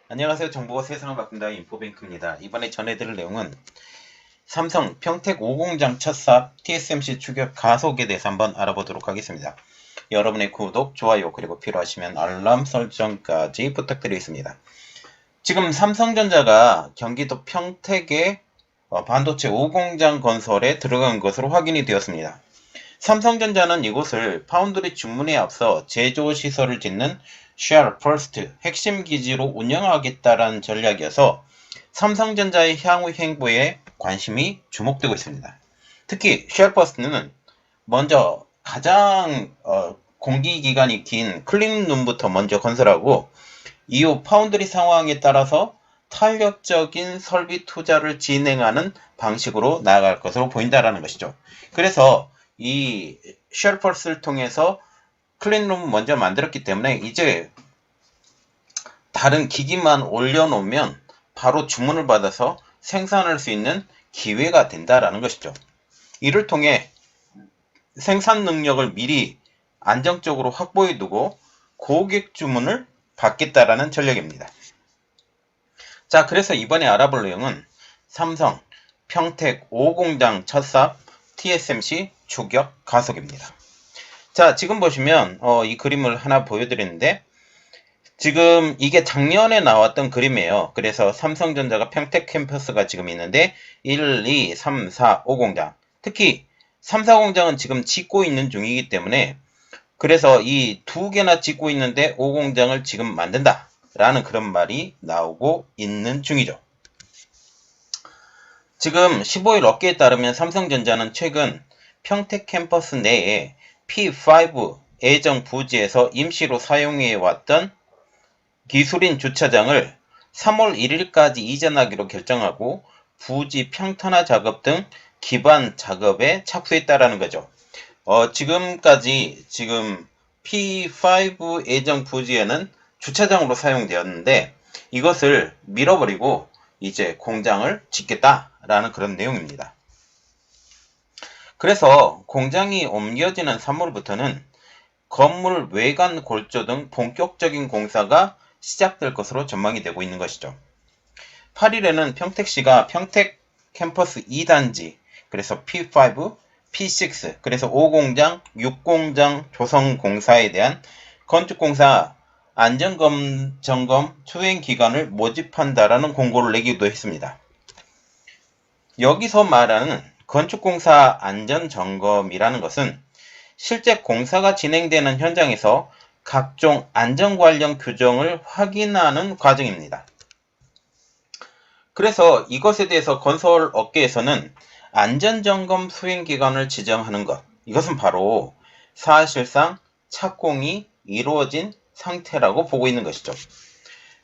안녕하세요. 정보가 세상을 바꾼다 인포뱅크입니다. 이번에 전해드릴 내용은 삼성 평택 5공장 첫 사업 TSMC 추격 가속에 대해서 한번 알아보도록 하겠습니다. 여러분의 구독, 좋아요, 그리고 필요하시면 알람 설정까지 부탁드리겠습니다. 지금 삼성전자가 경기도 평택에 반도체 5공장 건설에 들어간 것으로 확인이 되었습니다. 삼성전자는 이곳을 파운드리 주문에 앞서 제조 시설을 짓는 쉐어 퍼스트 핵심 기지로 운영하겠다라는 전략이어서 삼성전자의 향후 행보에 관심이 주목되고 있습니다. 특히 쉐어 퍼스트는 먼저 가장 공기 기간이 긴 클린룸부터 먼저 건설하고 이후 파운드리 상황에 따라서 탄력적인 설비 투자를 진행하는 방식으로 나아갈 것으로 보인다라는 것이죠. 그래서 이 쉘펄스를 통해서 클린룸 먼저 만들었기 때문에 이제 다른 기기만 올려놓으면 바로 주문을 받아서 생산할 수 있는 기회가 된다라는 것이죠. 이를 통해 생산 능력을 미리 안정적으로 확보해 두고 고객 주문을 받겠다라는 전략입니다. 자, 그래서 이번에 알아볼 내용은 삼성 평택 5공장 첫 사업 TSMC 추격 가속입니다. 자, 지금 보시면 이 그림을 하나 보여드렸는데 지금 이게 작년에 나왔던 그림이에요. 그래서 삼성전자가 평택 캠퍼스가 지금 있는데 1, 2, 3, 4, 5공장 특히 3, 4공장은 지금 짓고 있는 중이기 때문에 그래서 이 두 개나 짓고 있는데 5공장을 지금 만든다 라는 그런 말이 나오고 있는 중이죠. 지금 15일 업계에 따르면 삼성전자는 최근 평택 캠퍼스 내에 P5 애정 부지에서 임시로 사용해왔던 기술인 주차장을 3월 1일까지 이전하기로 결정하고 부지 평탄화 작업 등 기반 작업에 착수했다라는 거죠. 지금까지 지금 P5 애정 부지에는 주차장으로 사용되었는데 이것을 밀어버리고 이제 공장을 짓겠다라는 그런 내용입니다. 그래서 공장이 옮겨지는 3월부터는 건물 외관 골조 등 본격적인 공사가 시작될 것으로 전망이 되고 있는 것이죠. 8일에는 평택시가 평택 캠퍼스 2단지, 그래서 P5, P6, 그래서 5공장, 6공장 조성 공사에 대한 건축공사 안전점검 수행기관을 모집한다라는 공고를 내기도 했습니다. 여기서 말하는 건축공사 안전점검이라는 것은 실제 공사가 진행되는 현장에서 각종 안전 관련 규정을 확인하는 과정입니다. 그래서 이것에 대해서 건설 업계에서는 안전점검 수행기관을 지정하는 것, 이것은 바로 사실상 착공이 이루어진 상태라고 보고 있는 것이죠.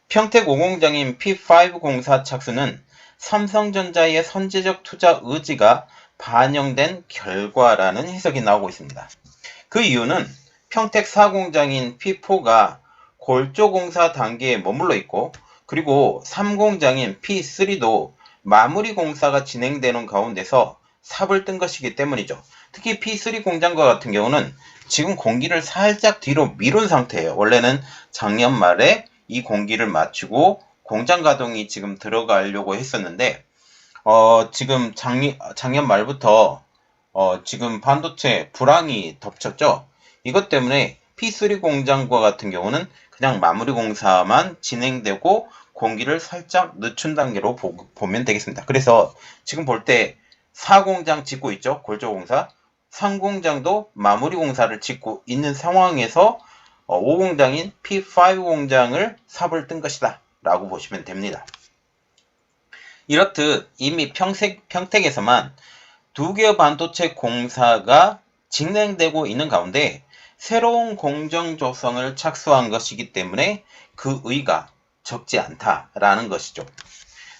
평택 5공장인 P5 공사 착수는 삼성전자의 선제적 투자 의지가 반영된 결과라는 해석이 나오고 있습니다. 그 이유는 평택 4공장인 P4가 골조 공사 단계에 머물러 있고 그리고 3공장인 P3도 마무리 공사가 진행되는 가운데서 삽을 뜬 것이기 때문이죠. 특히 P3 공장과 같은 경우는 지금 공기를 살짝 뒤로 미룬 상태예요. 원래는 작년 말에 이 공기를 맞추고 공장 가동이 지금 들어가려고 했었는데 지금 작년 말부터 지금 반도체 불황이 덮쳤죠. 이것 때문에 P3 공장과 같은 경우는 그냥 마무리 공사만 진행되고 공기를 살짝 늦춘 단계로 보면 되겠습니다. 그래서 지금 볼 때 4공장 짓고 있죠. 골조공사. 3공장도 마무리 공사를 짓고 있는 상황에서 5공장인 P5 공장을 삽을 뜬 것이다 라고 보시면 됩니다. 이렇듯 이미 평택에서만 두 개의 반도체 공사가 진행되고 있는 가운데 새로운 공정 조성을 착수한 것이기 때문에 그 의의가 적지 않다라는 것이죠.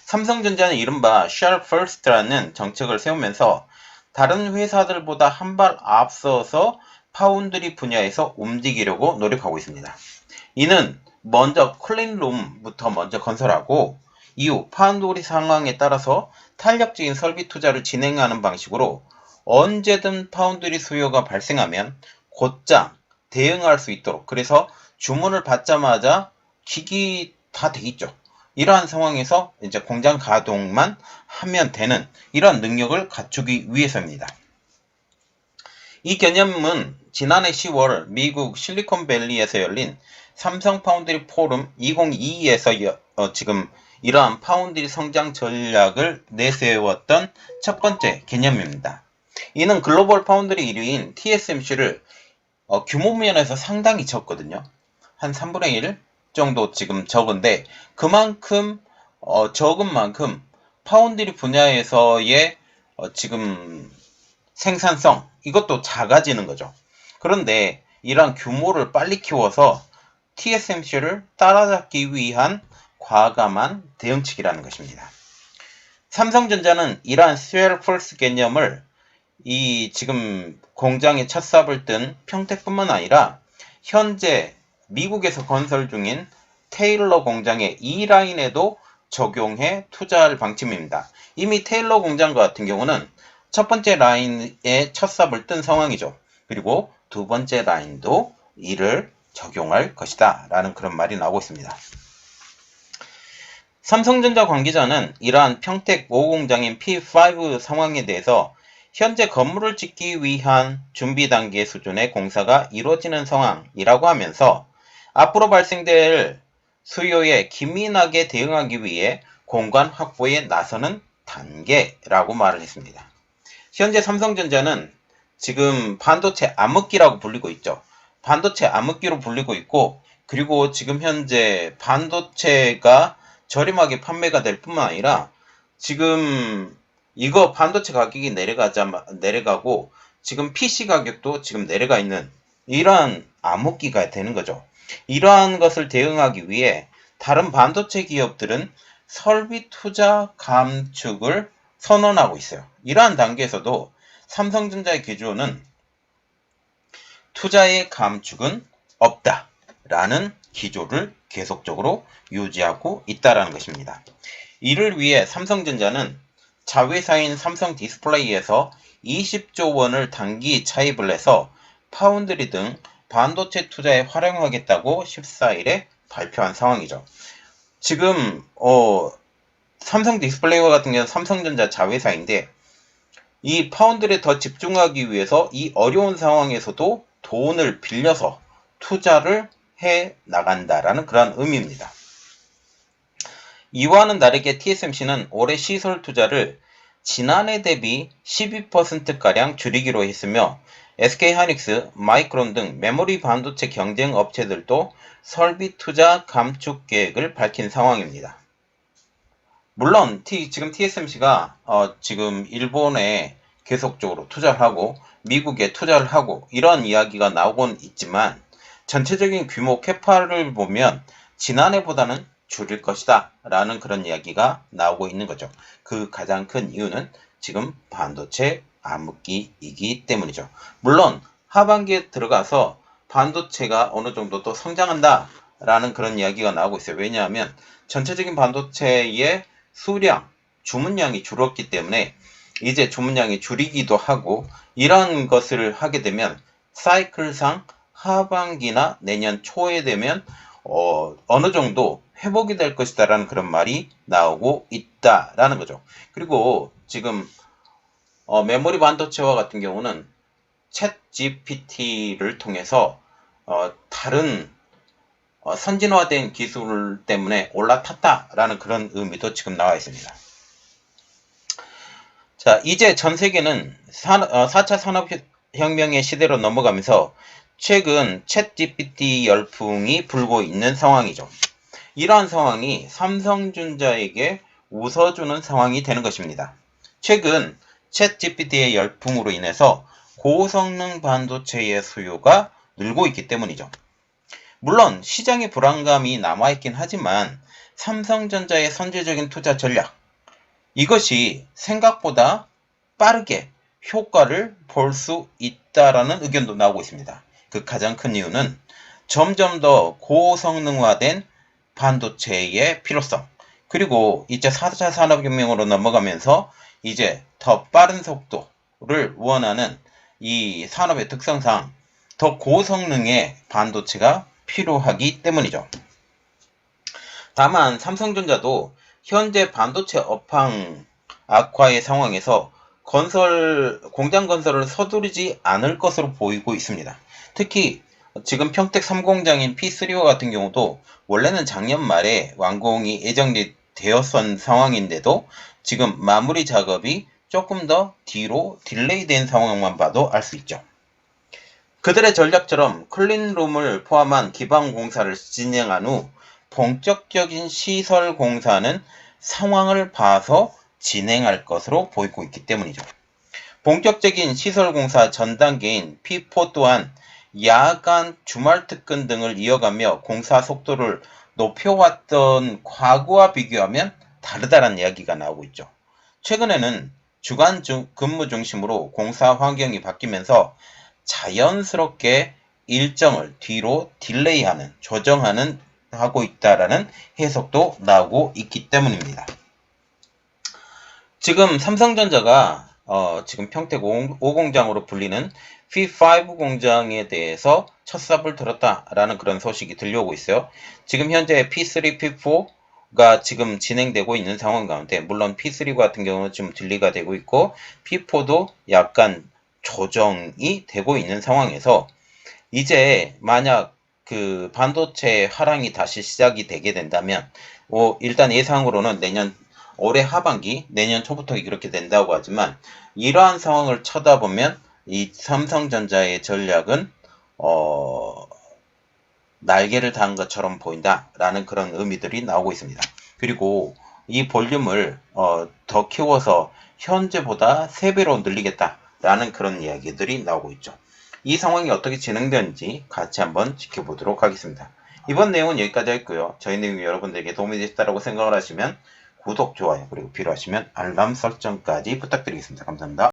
삼성전자는 이른바 Share First라는 정책을 세우면서 다른 회사들보다 한 발 앞서서 파운드리 분야에서 움직이려고 노력하고 있습니다. 이는 먼저 클린룸부터 먼저 건설하고 이후 파운드리 상황에 따라서 탄력적인 설비 투자를 진행하는 방식으로 언제든 파운드리 수요가 발생하면 곧장 대응할 수 있도록, 그래서 주문을 받자마자 기기 다 돼 있죠. 이러한 상황에서 이제 공장 가동만 하면 되는 이런 능력을 갖추기 위해서입니다. 이 개념은 지난해 10월 미국 실리콘밸리에서 열린 삼성 파운드리 포럼 2022에서 지금 이러한 파운드리 성장 전략을 내세웠던 첫 번째 개념입니다. 이는 글로벌 파운드리 1위인 TSMC를 규모 면에서 상당히 적거든요. 한 3분의 1 정도 지금 적은데 그만큼 적은 만큼 파운드리 분야에서의 지금 생산성 이것도 작아지는 거죠. 그런데 이러한 규모를 빨리 키워서 TSMC를 따라잡기 위한 과감한 대응책이라는 것입니다. 삼성전자는 이러한 스웰 펄스 개념을 이 지금 공장에 첫 삽을 뜬 평택뿐만 아니라 현재 미국에서 건설 중인 테일러 공장의 E라인에도 적용해 투자할 방침입니다. 이미 테일러 공장 같은 경우는 첫 번째 라인에 첫 삽을 뜬 상황이죠. 그리고 두 번째 라인도 이를 적용할 것이다 라는 그런 말이 나오고 있습니다. 삼성전자 관계자는 이러한 평택 5 공장인 P5 상황에 대해서 현재 건물을 짓기 위한 준비 단계 수준의 공사가 이루어지는 상황이라고 하면서 앞으로 발생될 수요에 기민하게 대응하기 위해 공간 확보에 나서는 단계라고 말을 했습니다. 현재 삼성전자는 지금 반도체 암흑기라고 불리고 있죠. 반도체 암흑기로 불리고 있고 그리고 지금 현재 반도체가 저렴하게 판매가 될 뿐만 아니라 지금 이거 반도체 가격이 내려가고 지금 PC 가격도 지금 내려가 있는 이러한 암흑기가 되는 거죠. 이러한 것을 대응하기 위해 다른 반도체 기업들은 설비 투자 감축을 선언하고 있어요. 이러한 단계에서도 삼성전자의 기조는 투자의 감축은 없다라는 기조를 계속적으로 유지하고 있다는 것입니다. 이를 위해 삼성전자는 자회사인 삼성 디스플레이에서 20조 원을 단기 차입을 해서 파운드리 등 반도체 투자에 활용하겠다고 14일에 발표한 상황이죠. 지금 삼성 디스플레이와 같은 경우는 삼성전자 자회사인데 이 파운드리에 더 집중하기 위해서 이 어려운 상황에서도 돈을 빌려서 투자를 해 나간다라는 그런 의미입니다. 이와는 다르게 TSMC는 올해 시설 투자를 지난해 대비 12%가량 줄이기로 했으며 SK하이닉스, 마이크론 등 메모리 반도체 경쟁 업체들도 설비 투자 감축 계획을 밝힌 상황입니다. 물론 지금 TSMC가 지금 일본에 계속적으로 투자를 하고 미국에 투자를 하고 이런 이야기가 나오곤 있지만 전체적인 규모 캐파를 보면 지난해보다는 줄일 것이다 라는 그런 이야기가 나오고 있는 거죠. 그 가장 큰 이유는 지금 반도체 암흑기이기 때문이죠. 물론 하반기에 들어가서 반도체가 어느 정도 또 성장한다 라는 그런 이야기가 나오고 있어요. 왜냐하면 전체적인 반도체의 수량, 주문량이 줄었기 때문에 이제 주문량이 줄이기도 하고 이런 것을 하게 되면 사이클상 하반기나 내년 초에 되면 어느 정도 회복이 될 것이다 라는 그런 말이 나오고 있다라는 거죠. 그리고 지금 메모리 반도체와 같은 경우는 챗 GPT를 통해서 다른 선진화된 기술 때문에 올라탔다라는 그런 의미도 지금 나와 있습니다. 자, 이제 전 세계는 4차 산업혁명의 시대로 넘어가면서 최근 챗 GPT 열풍이 불고 있는 상황이죠. 이러한 상황이 삼성전자에게 웃어주는 상황이 되는 것입니다. 최근 챗 GPT의 열풍으로 인해서 고성능 반도체의 수요가 늘고 있기 때문이죠. 물론 시장의 불안감이 남아있긴 하지만 삼성전자의 선제적인 투자 전략 이것이 생각보다 빠르게 효과를 볼 수 있다라는 의견도 나오고 있습니다. 그 가장 큰 이유는 점점 더 고성능화된 반도체의 필요성 그리고 이제 4차 산업혁명으로 넘어가면서 이제 더 빠른 속도를 원하는 이 산업의 특성상 더 고성능의 반도체가 필요하기 때문이죠. 다만 삼성전자도 현재 반도체 업황 악화의 상황에서 공장 건설을 서두르지 않을 것으로 보이고 있습니다. 특히 지금 평택 3공장인 P3와 같은 경우도 원래는 작년 말에 완공이 예정되었던 상황인데도 지금 마무리 작업이 조금 더 뒤로 딜레이된 상황만 봐도 알 수 있죠. 그들의 전략처럼 클린룸을 포함한 기반 공사를 진행한 후 본격적인 시설 공사는 상황을 봐서 진행할 것으로 보이고 있기 때문이죠. 본격적인 시설 공사 전 단계인 P4 또한 야간 주말 특근 등을 이어가며 공사 속도를 높여왔던 과거와 비교하면 다르다는 이야기가 나오고 있죠. 최근에는 주간 근무 중심으로 공사 환경이 바뀌면서 자연스럽게 일정을 뒤로 딜레이하는, 조정하는 하고 있다라는 해석도 나오고 있기 때문입니다. 지금 삼성전자가 지금 평택 5공장으로 불리는 P5 공장에 대해서 첫 삽을 들었다라는 그런 소식이 들려오고 있어요. 지금 현재 P3, P4가 지금 진행되고 있는 상황 가운데 물론 P3 같은 경우는 지금 딜리가 되고 있고 P4도 약간 조정이 되고 있는 상황에서 이제 만약 그 반도체 하락이 다시 시작이 되게 된다면 일단 예상으로는 올해 하반기, 내년 초부터 이렇게 된다고 하지만 이러한 상황을 쳐다보면 이 삼성전자의 전략은 날개를 단 것처럼 보인다라는 그런 의미들이 나오고 있습니다. 그리고 이 볼륨을 더 키워서 현재보다 3배로 늘리겠다라는 그런 이야기들이 나오고 있죠. 이 상황이 어떻게 진행되는지 같이 한번 지켜보도록 하겠습니다. 이번 내용은 여기까지 했고요. 저희 내용이 여러분들에게 도움이 되셨다고 생각을 하시면 구독, 좋아요, 그리고 필요하시면 알람 설정까지 부탁드리겠습니다. 감사합니다.